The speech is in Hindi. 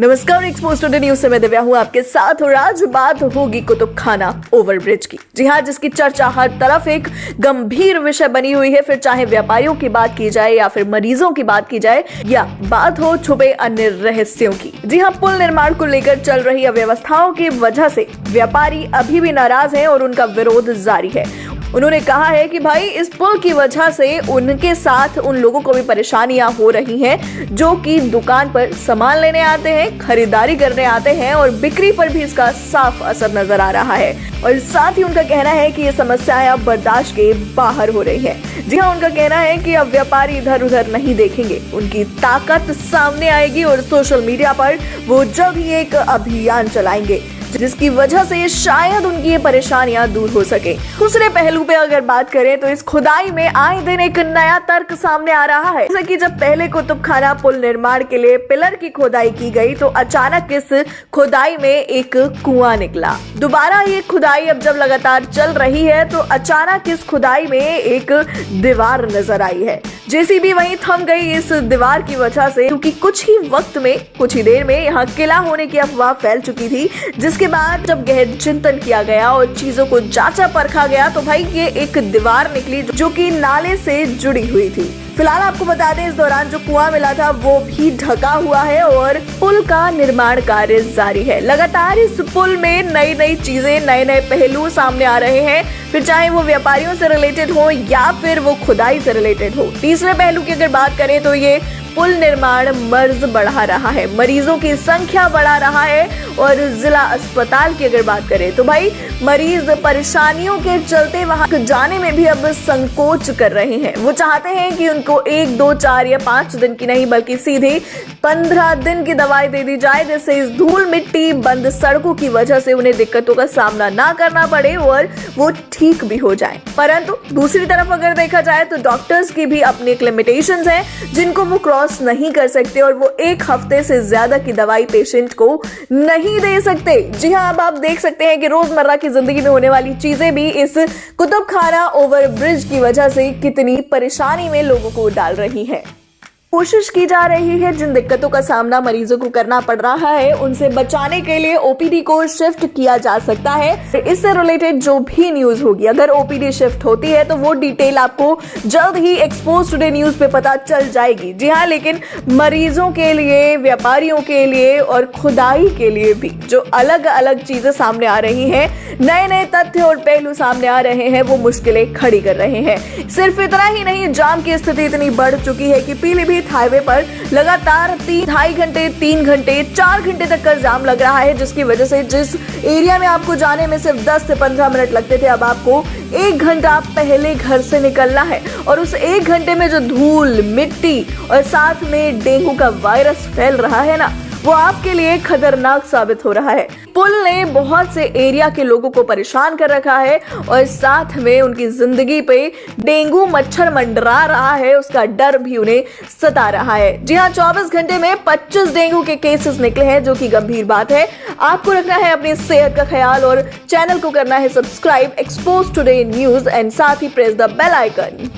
नमस्कार, एक्सपोज टुडे न्यूज से मैं दिव्या हूँ आपके साथ और आज बात होगी कुतुब खाना ओवरब्रिज की। जी हाँ, जिसकी चर्चा हर तरफ एक गंभीर विषय बनी हुई है। फिर चाहे व्यापारियों की बात की जाए या फिर मरीजों की बात की जाए या बात हो छुपे अन्य रहस्यों की। जी हाँ, पुल निर्माण को लेकर चल रही अव्यवस्थाओं की वजह से व्यापारी अभी भी नाराज हैं और उनका विरोध जारी है। उन्होंने कहा है कि भाई इस पुल की वजह से उनके साथ उन लोगों को भी परेशानियां हो रही हैं जो कि दुकान पर सामान लेने आते हैं, खरीदारी करने आते हैं और बिक्री पर भी इसका साफ असर नजर आ रहा है। और साथ ही उनका कहना है कि ये समस्याएं अब बर्दाश्त के बाहर हो रही है। जी हाँ, उनका कहना है कि अब व्यापारी इधर उधर नहीं देखेंगे, उनकी ताकत सामने आएगी और सोशल मीडिया पर वो जल्द ही एक अभियान चलाएंगे जिसकी वजह से शायद उनकी ये परेशानियां दूर हो सके। दूसरे पहलू पे अगर बात करें तो इस खुदाई में आए दिन एक नया तर्क सामने आ रहा है। जैसे कि जब पहले कुतुब खाना पुल निर्माण के लिए पिलर की खुदाई की गई तो अचानक इस खुदाई में एक कुआं निकला। दोबारा ये खुदाई अब जब लगातार चल रही है तो अचानक इस खुदाई में एक दीवार नजर आई है। जेसीबी वहीं थम गई इस दीवार की वजह से, क्योंकि कुछ ही देर में यहाँ किला होने की अफवाह फैल चुकी थी। जिसके बाद जब गहन चिंतन किया गया और चीजों को जांचा परखा गया तो भाई ये एक दीवार निकली जो कि नाले से जुड़ी हुई थी। फिलहाल आपको बता दें, इस दौरान जो कुआं मिला था वो भी ढका हुआ है और पुल का निर्माण कार्य जारी है। लगातार इस पुल में नई नई चीजें, नए नए पहलू सामने आ रहे हैं, फिर चाहे वो व्यापारियों से रिलेटेड हो या फिर वो खुदाई से रिलेटेड हो। तीसरे पहलू की अगर बात करें तो ये पुल निर्माण मर्ज बढ़ा रहा है, मरीजों की संख्या बढ़ा रहा है और जिला अस्पताल की अगर बात करें तो भाई मरीज परेशानियों के चलते वहां जाने में भी अब संकोच कर रहे हैं। वो चाहते हैं कि उनको 1, 2, 4 या 5 दिन की नहीं बल्कि सीधे 15 दिन की दवाई दे दी जाए, जिससे इस धूल मिट्टी बंद सड़कों की वजह से उन्हें दिक्कतों का सामना ना करना पड़े और वो ठीक भी हो जाए। परंतु दूसरी तरफ अगर देखा जाए तो डॉक्टर्स की भी अपनी एक लिमिटेशंस हैं जिनको वो क्रॉस नहीं कर सकते और वो 1 हफ्ते से ज्यादा की दवाई पेशेंट को नहीं दे सकते। जी हाँ, अब आप देख सकते हैं कि रोजमर्रा की जिंदगी में होने वाली चीजें भी इस कुतुब खाना ओवरब्रिज की वजह से कितनी परेशानी में लोगों को डाल रही है। कोशिश की जा रही है जिन दिक्कतों का सामना मरीजों को करना पड़ रहा है उनसे बचाने के लिए ओपीडी को शिफ्ट किया जा सकता है। इससे रिलेटेड जो भी न्यूज होगी, अगर ओपीडी शिफ्ट होती है तो वो डिटेल आपको जल्द ही एक्सपोज टुडे न्यूज पे पता चल जाएगी। जी हाँ, लेकिन मरीजों के लिए, व्यापारियों के लिए और खुदाई के लिए भी जो अलग अलग चीजें सामने आ रही हैं, नए नए तथ्य और पहलू सामने आ रहे हैं, वो मुश्किलें खड़ी कर रहे हैं। सिर्फ इतना ही नहीं, जाम की स्थिति इतनी बढ़ चुकी है कि पीलीभीत हाईवे पर लगातार 3 घंटे, 3 घंटे, 4 घंटे तक का जाम लग रहा है, जिसकी वजह से जिस एरिया में आपको जाने में सिर्फ 10 से 15 मिनट लगते थे, अब आपको 1 घंटा पहले घर से निकलना है। और उस 1 घंटे में जो धूल, मिट्टी और साथ में डेंगू का वायरस फैल रहा है ना, वो आपके लिए खतरनाक साबित हो रहा है। पुल ने बहुत से एरिया के लोगों को परेशान कर रखा है और साथ में उनकी जिंदगी पे डेंगू मच्छर मंडरा रहा है, उसका डर भी उन्हें सता रहा है। जी हाँ, 24 घंटे में 25 डेंगू के केसेस निकले हैं, जो कि गंभीर बात है। आपको रखना है अपनी सेहत का ख्याल और चैनल को करना है subscribe expose today news and साथ ही प्रेस द बेल आइकन।